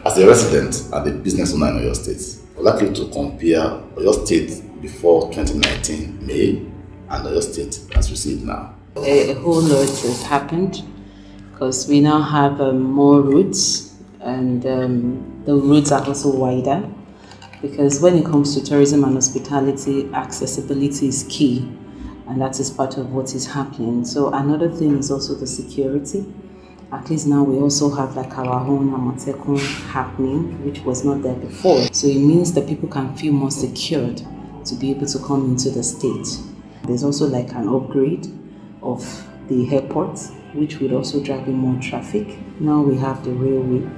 As a resident and a business owner in Oyo State, I'd like you to compare Oyo State before 2019 May and Oyo State as we see it now. A whole lot has happened because we now have more routes, and the routes are also wider, because when it comes to tourism and hospitality, accessibility is key, and that is part of what is happening. So another thing is also the security. At least now we also have like our own Amotekun happening, which was not there before. So it means that people can feel more secured to be able to come into the state. There's also like an upgrade of the airport, which would also drive in more traffic. Now we have the railway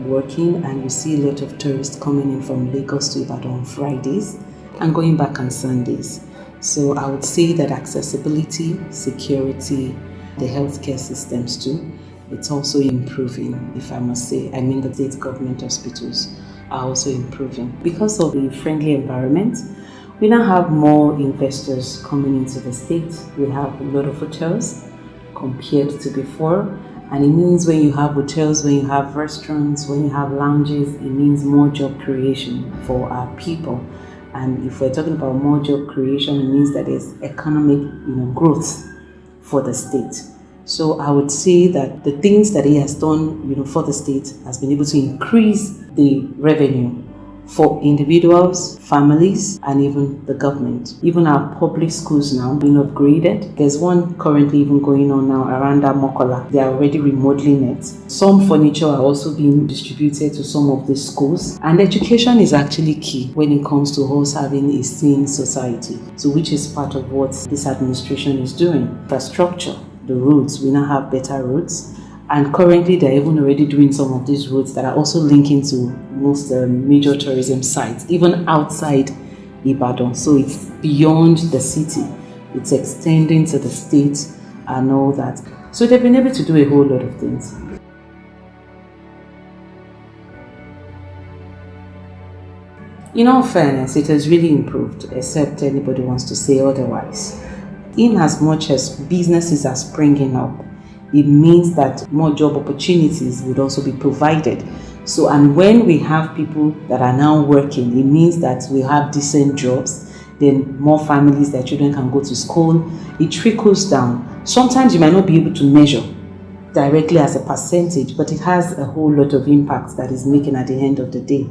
working, and you see a lot of tourists coming in from Lagos to Ibadan on Fridays and going back on Sundays. So I would say that accessibility, security, the healthcare systems too, it's also improving, if I must say. I mean, the state government hospitals are also improving. Because of the friendly environment, we now have more investors coming into the state. We have a lot of hotels compared to before. And it means when you have hotels, when you have restaurants, when you have lounges, it means more job creation for our people. And if we're talking about more job creation, it means that there's economic growth for the state. So I would say that the things that he has done for the state has been able to increase the revenue for individuals, families, and even the government. Even our public schools now being upgraded. There's one currently even going on now around Mokola. They are already remodeling it. Some furniture are also being distributed to some of the schools. And education is actually key when it comes to us having a sane society. So which is part of what this administration is doing. Infrastructure, the roads, we now have better roads. And currently, they're even already doing some of these roads that are also linking to most major tourism sites, even outside Ibadan. So it's beyond the city. It's extending to the state and all that. So they've been able to do a whole lot of things. In all fairness, it has really improved, except anybody wants to say otherwise. In as much as businesses are springing up, it means that more job opportunities would also be provided. So, and when we have people that are now working, it means that we have decent jobs, then more families, their children can go to school. It trickles down. Sometimes you might not be able to measure directly as a percentage, but it has a whole lot of impact that is making at the end of the day.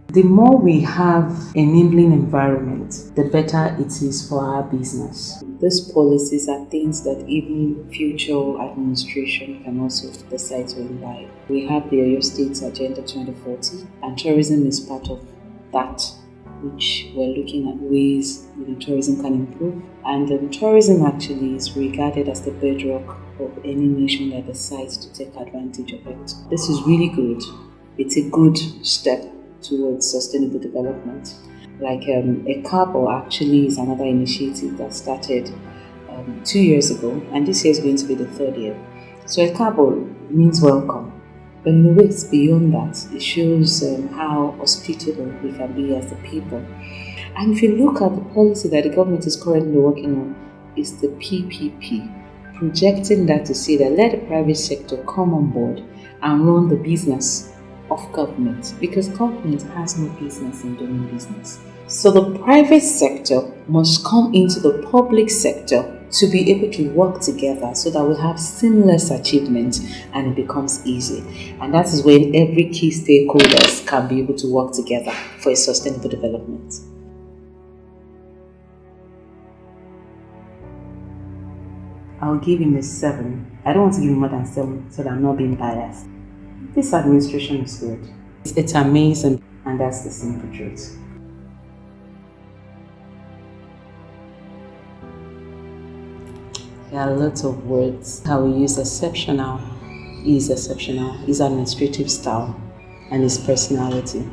The more we have enabling environment, the better it is for our business. These policies are things that even future administration can also decide to imbibe. We have the Oyo State Agenda 2040, and tourism is part of that, which we're looking at ways tourism can improve. And tourism actually is regarded as the bedrock of any nation that decides to take advantage of it. This is really good. It's a good step towards sustainable development. Like Kaabo actually is another initiative that started 2 years ago, and this year is going to be the 3rd year. So Kaabo means welcome, but in a way it's beyond that. It shows how hospitable we can be as the people. And if you look at the policy that the government is currently working on, is the PPP, projecting that to say that let the private sector come on board and run the business of government, because government has no business in doing business. So the private sector must come into the public sector to be able to work together so that we have seamless achievement and it becomes easy. And that is when every key stakeholders can be able to work together for a sustainable development. I'll give him a 7. I don't want to give him more than 7 so that I'm not being biased. This administration is good. It's amazing, and that's the simple truth. There are lots of words. How we use exceptional, his administrative style, and his personality.